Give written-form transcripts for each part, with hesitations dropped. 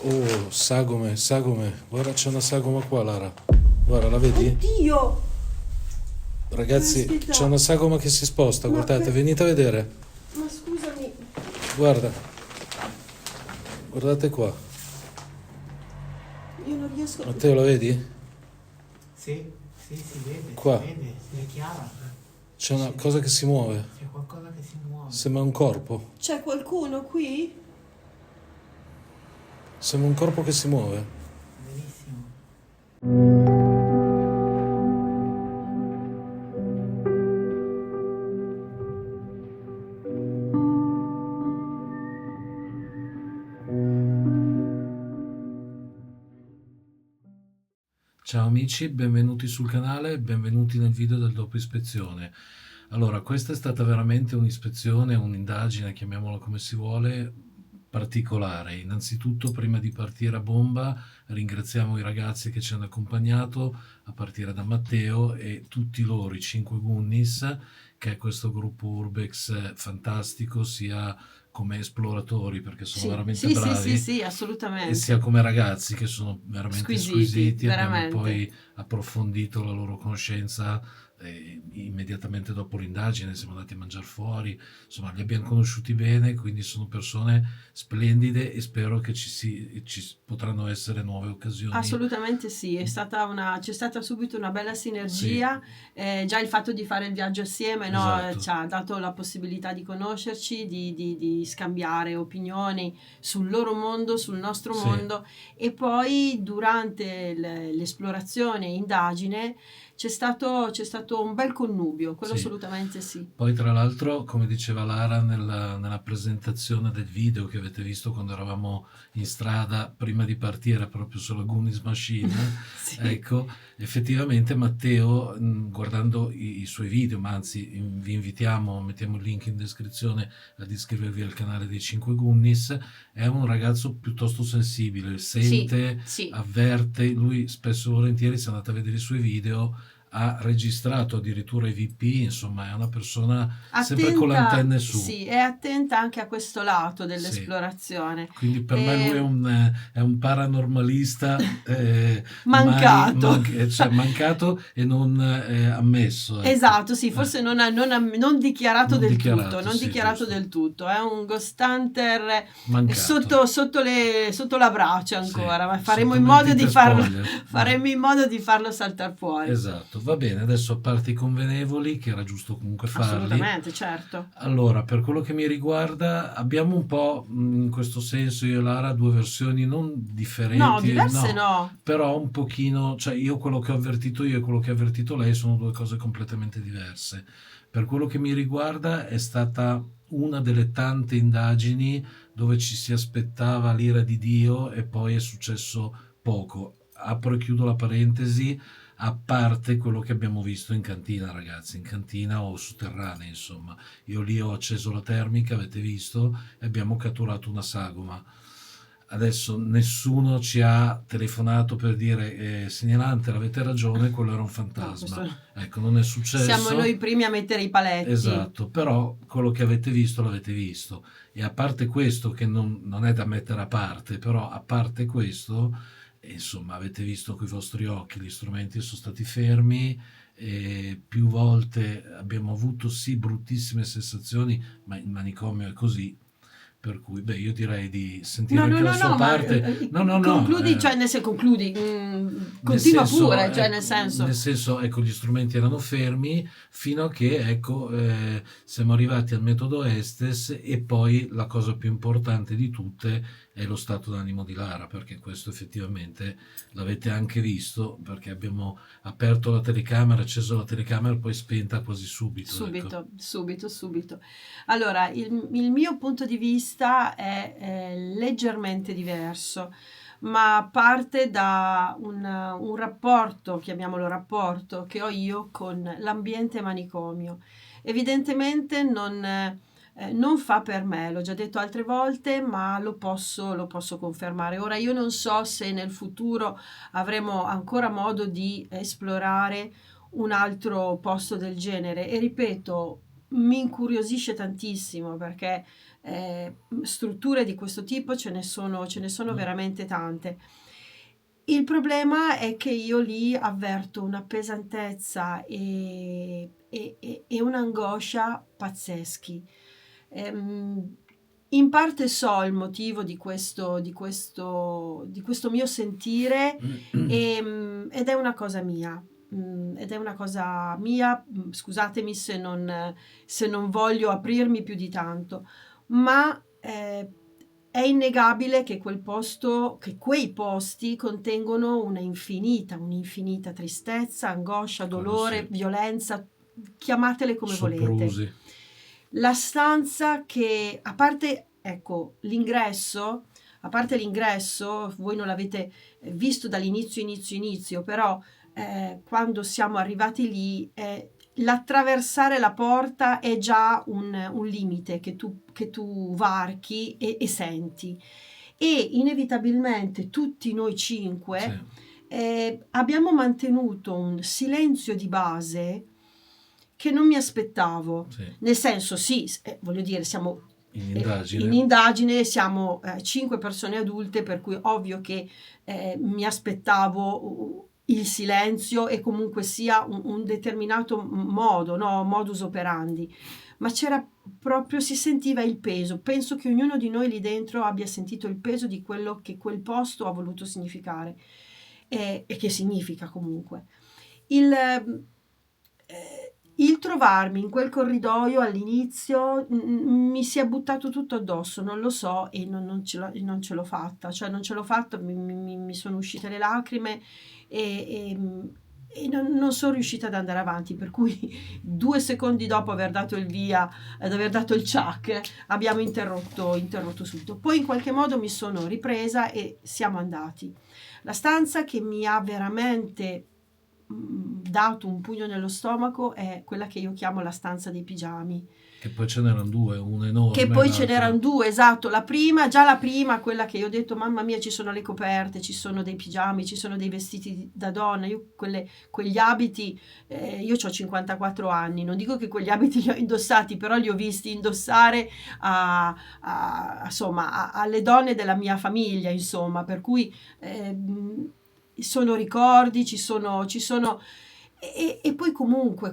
Oh, sagome, sagome. Guarda, c'è una sagoma qua, Lara. Guarda, la vedi? Oddio! Ragazzi, c'è Aspetta, una sagoma che si sposta. ma, Guardate, per- venite a vedere. ma scusami, Guarda, guardate qua. io non riesco. Matteo, la vedi? Sì, sì, Qua. si vede chiara. C'è una cosa che si muove. C'è qualcosa che si muove. Sembra un corpo. C'è qualcuno qui? Sembra un corpo che si muove. Benissimo. Ciao amici, benvenuti sul canale, benvenuti nel video del dopo ispezione. Allora, questa è stata veramente un'ispezione, un'indagine, chiamiamola come si vuole, particolare. Innanzitutto, prima di partire a bomba, ringraziamo i ragazzi che ci hanno accompagnato, a partire da Matteo e tutti loro, i 5 Gunnis, che è questo gruppo Urbex fantastico, sia come esploratori, perché sono Sì, veramente sì, sì, sì, bravi, sì, e sia assolutamente. come ragazzi che sono veramente Squisiti, squisiti. Abbiamo veramente. poi approfondito la loro conoscenza immediatamente dopo l'indagine, siamo andati a mangiare fuori, insomma li abbiamo conosciuti bene, quindi sono persone splendide e spero che ci potranno essere nuove occasioni. Assolutamente sì, c'è stata subito una bella Sì, sinergia, già il fatto di fare il viaggio assieme, no, esatto, ci ha dato la possibilità di conoscerci, di scambiare opinioni sul loro mondo, sul nostro sì. mondo e poi durante l'esplorazione e indagine c'è stato un bel connubio, quello Sì. assolutamente sì. Poi tra l'altro, come diceva Lara nella presentazione del video che avete visto quando eravamo in strada prima di partire proprio sulla Goonies Machine, Sì. ecco, effettivamente Matteo, guardando i suoi video, ma anzi vi invitiamo, mettiamo il link in descrizione ad iscrivervi al canale dei 5 Goonies, è un ragazzo piuttosto sensibile, Sì, sente, sì. avverte, lui spesso e volentieri, se andate a vedere i suoi video, ha registrato addirittura i VP, insomma è una persona sempre con le Attenta, antenne su. sì, è attenta anche a questo lato Sì. dell'esplorazione. Quindi per me lui E è un paranormalista mancato. cioè mancato e non ammesso, ecco. Esatto, sì, forse non dichiarato Non del tutto, dichiarato, non sì, dichiarato giusto. del tutto, è un ghost hunter Mancato. sotto la brace Sì, ancora, ma faremo sotto in modo di mentite farlo, spoiler. faremo in modo di farlo saltare fuori. Esatto, va bene, adesso a parte i convenevoli, che era giusto comunque farli. Assolutamente, certo. Allora, per quello che mi riguarda, abbiamo un po', in questo senso, io e Lara, due versioni non No, differenti, diverse no, no. però un pochino, cioè io quello che ho avvertito io e quello che ha avvertito lei sono due cose completamente diverse. Per quello che mi riguarda è stata una delle tante indagini dove ci si aspettava l'ira di Dio e poi è successo poco. Apro e chiudo la parentesi, a parte quello che abbiamo visto in cantina, ragazzi, in cantina o sotterranea, insomma. Io lì ho acceso la termica, avete visto, e abbiamo catturato una sagoma. Adesso nessuno ci ha telefonato per dire segnalante, avete ragione, quello era un No, fantasma. questo Ecco, non è siamo noi successo. i primi a mettere i paletti. Esatto, però quello che avete visto l'avete visto. E a parte questo, che non è da mettere a parte, però a parte questo, insomma, avete visto con i vostri occhi, gli strumenti sono stati fermi, e più volte abbiamo avuto sì bruttissime sensazioni, ma il manicomio è così, per cui beh, io direi di sentire No, no, anche la no, sua no, ma parte. No, no, no, concludi, cioè nel senso, concludi, nel continua senso, pure, cioè nel ecco, senso, ecco, gli strumenti erano fermi fino a che, ecco, siamo arrivati al metodo Estes e poi la cosa più importante di tutte è lo stato d'animo di Lara, perché questo effettivamente l'avete anche visto, perché abbiamo aperto la telecamera, acceso la telecamera e poi spenta quasi subito, ecco. subito, subito, subito. Allora, il mio punto di vista è leggermente diverso, ma parte da un rapporto, chiamiamolo rapporto, che ho io con l'ambiente manicomio. Evidentemente non fa per me, l'ho già detto altre volte, ma lo posso confermare. Ora io non so se nel futuro avremo ancora modo di esplorare un altro posto del genere e ripeto, mi incuriosisce tantissimo, perché strutture di questo tipo ce ne sono veramente tante. Il problema è che io lì avverto una pesantezza e un'angoscia pazzeschi. In parte so il motivo di questo mio sentire, ed è una cosa mia. Ed è una cosa mia, scusatemi se non voglio aprirmi più di tanto, ma è innegabile che quei posti contengono un'infinita tristezza, angoscia, Quello dolore, sì. violenza, chiamatele come volete. Soprusi. La stanza che, a parte, ecco, l'ingresso, voi non l'avete visto dall'inizio, però quando siamo arrivati lì, l'attraversare la porta è già un limite che tu varchi e senti. E inevitabilmente tutti noi 5 Sì. abbiamo mantenuto un silenzio di base che non mi aspettavo. Sì. Nel senso, sì, voglio dire, siamo In indagine, siamo 5 persone adulte, per cui ovvio che mi aspettavo il silenzio e comunque sia un determinato modo, no? Modus operandi. Ma c'era proprio, si sentiva il peso. Penso che ognuno di noi lì dentro abbia sentito il peso di quello che quel posto ha voluto significare, e che significa comunque. Il trovarmi in quel corridoio all'inizio mi si è buttato tutto addosso, non lo so, e non ce l'ho fatta, cioè non ce l'ho fatta, mi sono uscite le lacrime e non sono riuscita ad andare avanti, per cui 2 secondi dopo aver dato il via, ad aver dato il ciak, abbiamo interrotto subito. Poi in qualche modo mi sono ripresa e siamo andati. La stanza che mi ha veramente dato un pugno nello stomaco è quella che io chiamo la stanza dei pigiami. Che poi ce n'erano 2, una enorme. Che poi ce n'erano 2, esatto. La prima, quella che io ho detto, mamma mia, ci sono le coperte, ci sono dei pigiami, ci sono dei vestiti da donna. Io quegli abiti, io ho 54 anni, non dico che quegli abiti li ho indossati, però li ho visti indossare insomma, alle donne della mia famiglia, insomma, per cui sono ricordi, ci sono e poi comunque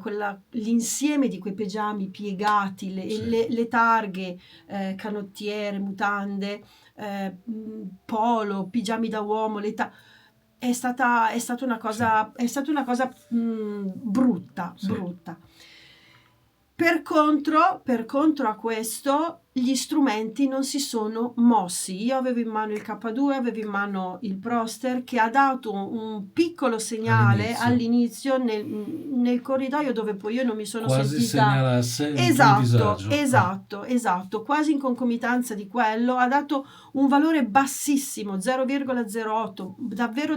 l'insieme di quei pigiami piegati, le targhe, canottiere, mutande, polo, pigiami da uomo, è stata una cosa, brutta. Per contro a questo, gli strumenti non si sono mossi. Io avevo in mano il K2, avevo in mano il Proster, che ha dato un piccolo segnale all'inizio nel corridoio, dove poi io non mi sono quasi sentita... segnalasse disagio. Esatto, quasi in concomitanza di quello, ha dato un valore bassissimo, 0,08,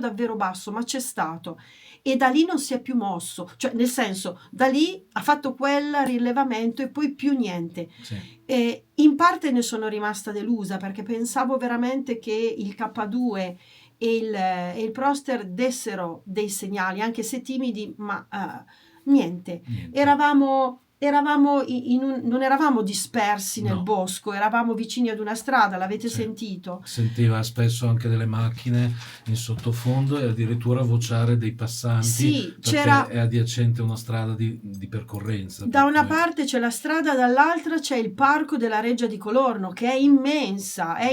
davvero basso, ma c'è stato. E da lì non si è più mosso, cioè nel senso, da lì ha fatto quel rilevamento e poi più niente. Sì. In parte ne sono rimasta delusa, perché pensavo veramente che il K2 e il Proster dessero dei segnali, anche se timidi, ma niente. Eravamo non eravamo dispersi nel bosco, eravamo vicini ad una strada, l'avete sentito? Sentiva spesso anche delle macchine in sottofondo e addirittura vociare dei passanti, sì, perché è adiacente una strada di percorrenza. Da una parte c'è la strada, dall'altra c'è il parco della Reggia di Colorno, che è immensa, è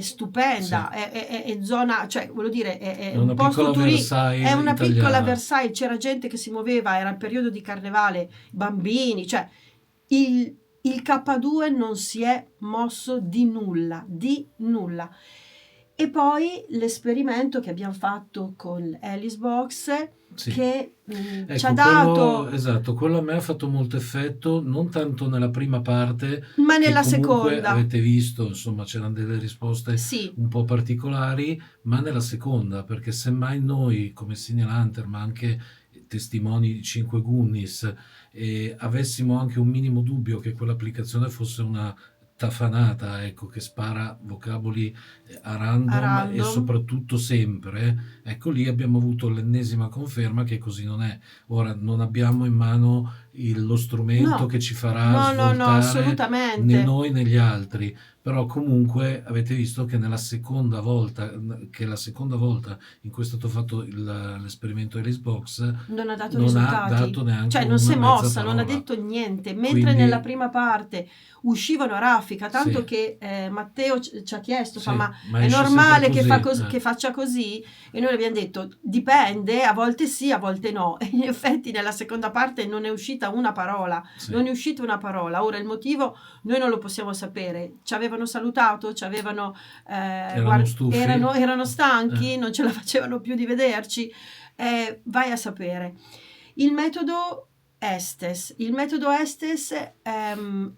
stupenda, Sì. è zona, cioè voglio dire, è una un posto turistico, è una italiana. piccola Versailles, c'era gente che si muoveva, era il periodo di carnevale, bambini, cioè il K2 non si è mosso di nulla. E poi l'esperimento che abbiamo fatto con Alice Box, che ci ha dato... Esatto, quello a me ha fatto molto effetto, non tanto nella prima parte, ma nella seconda. Avete visto, insomma, c'erano delle risposte un po' particolari, ma nella seconda, perché semmai noi, come Signal Hunter, ma anche testimoni di 5 Goonies, avessimo anche un minimo dubbio che quell'applicazione fosse una tafanata, ecco, che spara vocaboli a random e soprattutto sempre, ecco, lì abbiamo avuto l'ennesima conferma che così non è. Ora non abbiamo in mano lo strumento No, che ci farà no, no, no, svoltare né assolutamente. noi né gli altri. Però comunque avete visto che la seconda volta in cui è stato fatto l'esperimento Xbox Non ha dato non ha risultati, dato neanche cioè non si una è mezza mossa, non ha parola. detto niente, mentre nella Quindi prima parte uscivano a raffica, tanto sì, che Matteo ci ha chiesto, fa, sì, ma ma è esce sempre normale che, così. che faccia così? E noi abbiamo detto, dipende, a volte sì, a volte no. E in effetti nella seconda parte non è uscita una parola, Sì. non è uscita una parola. Ora il motivo noi non lo possiamo sapere, ci avevano salutato, ci avevano, Erano stufi? erano stanchi, non ce la facevano più di vederci. Vai a sapere. Il metodo Estes,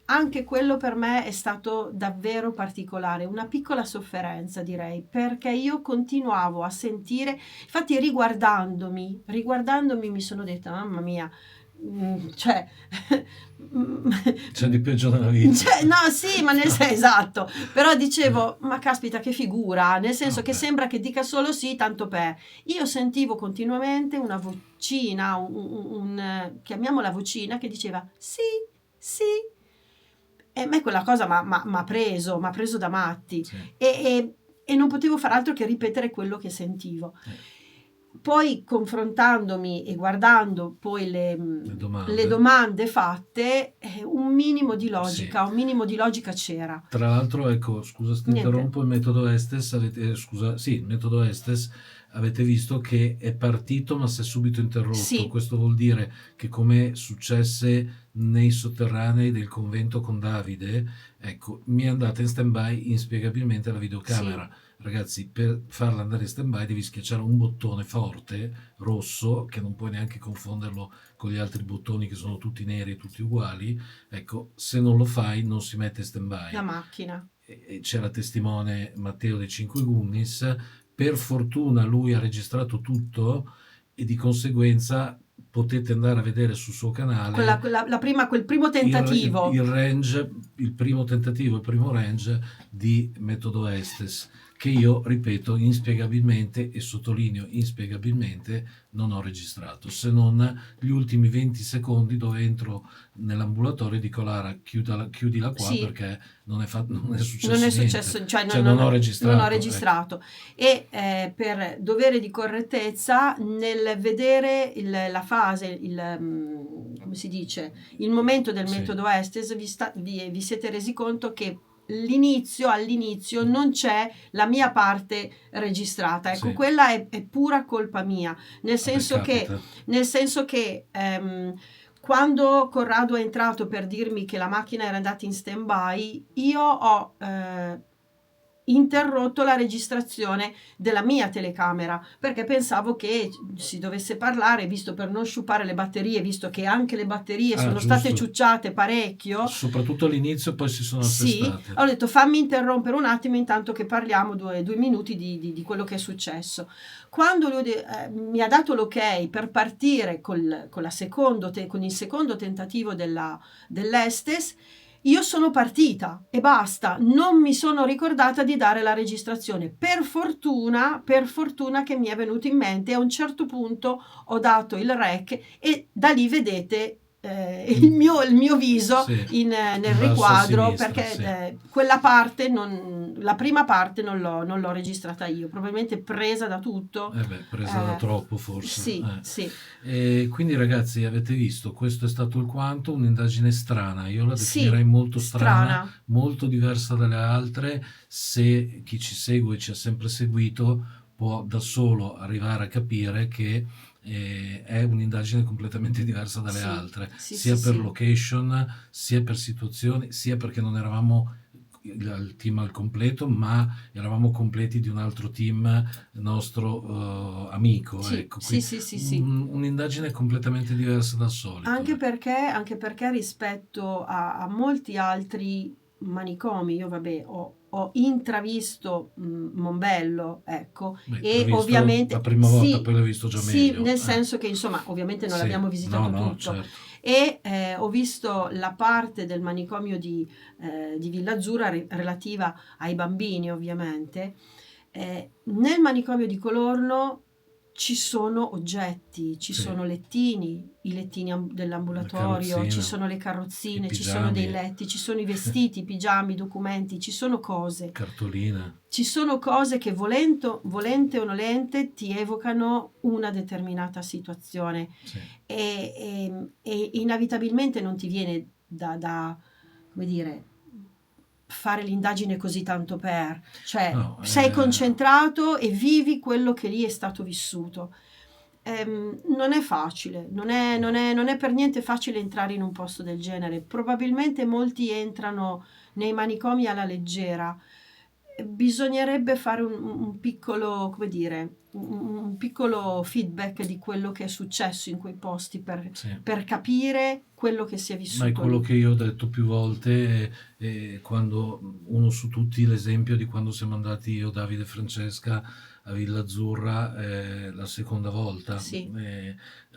anche quello per me è stato davvero particolare, una piccola sofferenza direi, perché io continuavo a sentire, infatti riguardandomi mi sono detta, mamma mia, cioè C'è di peggio nella vita. cioè, no, sì, ma esatto, però dicevo, ma caspita che figura, nel senso che Vabbè. sembra che dica solo sì, tanto per. Io sentivo continuamente una vocina, chiamiamola vocina, che diceva sì, sì, e a me quella cosa m'ha preso da matti, Sì. e non potevo far altro che ripetere quello che sentivo. Poi confrontandomi e guardando poi le domande fatte, un minimo di logica, Sì. un minimo di logica c'era. Tra l'altro, ecco, scusa se ti Niente. interrompo, il metodo Estes, il metodo Estes avete visto che è partito ma si è subito interrotto. Sì. Questo vuol dire che, come successe nei sotterranei del convento con Davide, ecco, mi è andata in stand-by inspiegabilmente la videocamera. Sì. Ragazzi, per farla andare in stand-by devi schiacciare un bottone forte, rosso, che non puoi neanche confonderlo con gli altri bottoni che sono tutti neri e tutti uguali. Ecco, se non lo fai non si mette stand-by. La macchina. E c'era testimone Matteo dei 5 Goonies. Per fortuna lui ha registrato tutto e di conseguenza potete andare a vedere sul suo canale Quel primo tentativo. il primo range di metodo Estes, che io, ripeto, inspiegabilmente, e sottolineo inspiegabilmente, non ho registrato, se non gli ultimi 20 secondi dove entro nell'ambulatorio e dico: Lara, chiudila qua, Sì. perché non è successo Non è niente. successo, cioè non ho registrato. Non ho registrato. E per dovere di correttezza, nel vedere la fase, come si dice, il momento del Sì. metodo Estes, vi siete resi conto che all'inizio non c'è la mia parte registrata. Ecco, Sì. quella è pura colpa mia, nel senso che quando Corrado è entrato per dirmi che la macchina era andata in stand-by, io ho interrotto la registrazione della mia telecamera, perché pensavo che si dovesse parlare, visto per non sciupare le batterie, visto che anche le batterie sono state ciucciate parecchio. Soprattutto all'inizio, poi si sono assestate. Sì, ho detto fammi interrompere un attimo intanto che parliamo 2 minuti di quello che è successo. Quando lui mi ha dato l'ok per partire con il secondo tentativo dell'Estes, io sono partita e basta, non mi sono ricordata di dare la registrazione. Per fortuna che mi è venuto in mente, a un certo punto ho dato il rec e da lì vedete il mio viso sì, nel in basso riquadro, a sinistra, perché quella parte, la prima parte non l'ho registrata io, probabilmente presa da tutto. Presa da troppo forse. Sì, sì. E quindi, ragazzi, avete visto, questo è stato il quanto, un'indagine strana, io la definirei molto strana, molto diversa dalle altre. Se chi ci segue e ci ha sempre seguito può da solo arrivare a capire che è un'indagine completamente diversa dalle altre, sia per location, sia per situazioni, sia perché non eravamo il team al completo, ma eravamo completi di un altro team nostro amico. Sì, ecco. Sì. Un'indagine completamente diversa dal solito. Anche perché rispetto a molti altri manicomi, io ho intravisto Mombello, ecco. E ovviamente la prima volta, poi l'ho visto già meglio. Sì, nel senso che insomma ovviamente non l'abbiamo visitato tutto. Certo. E ho visto la parte del manicomio di Villa Azzurra relativa ai bambini, ovviamente. Nel manicomio di Colorno ci sono oggetti, ci Sì. sono lettini, i lettini dell'ambulatorio, carrozzine, ci sono le carrozzine, i ci sono dei pigiami. letti, ci sono i vestiti, i pigiami, i documenti, ci sono cose. Cartoline. Ci sono cose che volente o nolente ti evocano una determinata situazione Sì. e inevitabilmente non ti viene da, come dire, fare l'indagine così tanto per, cioè No, sei concentrato e vivi quello che lì è stato vissuto. Non è facile, non è per niente facile entrare in un posto del genere. Probabilmente molti entrano nei manicomi alla leggera. Bisognerebbe fare un piccolo, come dire, un piccolo feedback di quello che è successo in quei posti Sì. per capire quello che si è Ma è vissuto quello lì. che io ho detto più volte, quando uno su tutti l'esempio di quando siamo andati io, Davide e Francesca a Villa Azzurra la seconda volta. Sì.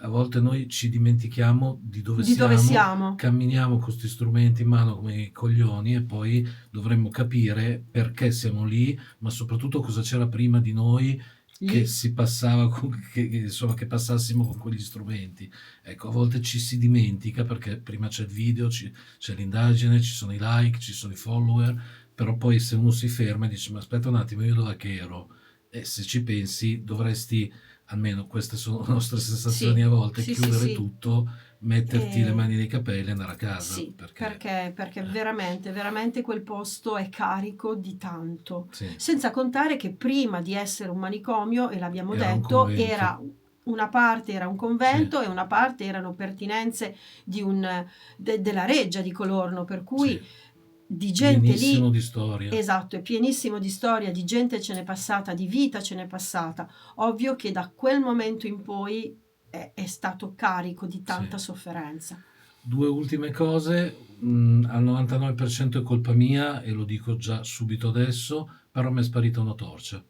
A volte noi ci dimentichiamo di dove Di dove siamo. camminiamo con questi strumenti in mano come i coglioni e poi dovremmo capire perché siamo lì, ma soprattutto cosa c'era prima di noi che Lì. si passava insomma, che passassimo con quegli strumenti. Ecco, a volte ci si dimentica perché prima c'è il video, c'è l'indagine, ci sono i like, ci sono i follower, però poi se uno si ferma e dice ma aspetta un attimo, io dov'è che ero? E se ci pensi dovresti, almeno queste sono le nostre sensazioni Sì, a volte, sì, chiudere sì. tutto, metterti le E- mani nei capelli e andare a casa. Sì, Perché perché veramente quel posto è carico di tanto. sì, Senza contare che prima di essere un manicomio, e l'abbiamo era un detto, convento. era una parte era un convento e una parte erano pertinenze della reggia di Colorno, per cui Sì, di gente pienissimo lì, di storia. esatto, è pienissimo di storia, di gente ce n'è passata, di vita ce n'è passata. Ovvio che da quel momento in poi è stato carico di tanta Sì. sofferenza. Due ultime cose, al 99% è colpa mia e lo dico già subito adesso, però mi è sparita una torcia.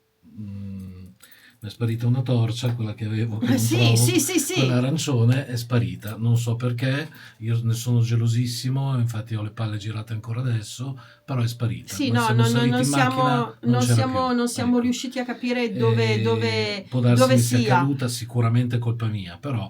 Mi è sparita una torcia, quella che avevo, che non Sì, trovo, sì. quella arancione è sparita, non so perché, io ne sono gelosissimo, infatti ho le palle girate ancora adesso, però è sparita. Sì, Noi no, siamo saliti in macchina, non c'era più. non siamo Ecco. riusciti a capire dove Può darsi dove mi sia sia. caduta, sicuramente è colpa mia, però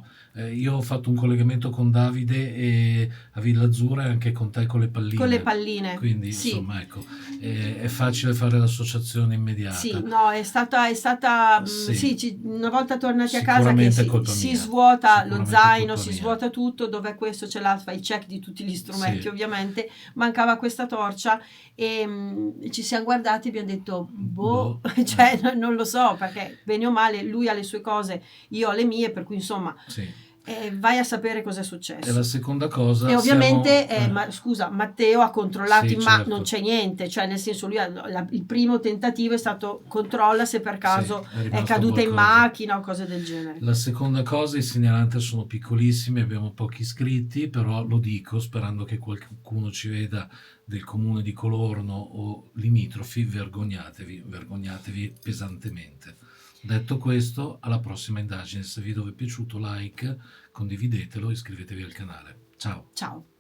io ho fatto un collegamento con Davide e a Villa Azzurra e anche con te con le palline. Con le palline. Quindi Sì. insomma ecco, è facile fare l'associazione immediata. Sì, no, è stata Sì. sì, una volta tornati a casa che Sicuramente è colpa si mia. svuota lo Sicuramente è zaino, colpa si mia. svuota tutto, dov'è questo, c'è l'altro, fai il check di tutti gli strumenti, Sì. ovviamente, mancava questa torcia e ci siamo guardati e abbiamo detto, boh, cioè non lo so, perché bene o male lui ha le sue cose, io ho le mie, per cui insomma... Sì. vai a sapere cosa è E successo. la seconda cosa, E ovviamente, siamo- scusa, Matteo ha controllato, Sì, ma certo. non c'è niente, cioè nel senso lui il primo tentativo è stato controlla se per caso Sì, è è rimasto caduta in qualcosa. macchina o cose del genere. La seconda cosa, i segnalanti sono piccolissimi, abbiamo pochi iscritti, però lo dico sperando che qualcuno ci veda del comune di Colorno o limitrofi, vergognatevi pesantemente. Detto questo, alla prossima indagine. Se il video vi è piaciuto, like, condividetelo, iscrivetevi al canale. Ciao! Ciao!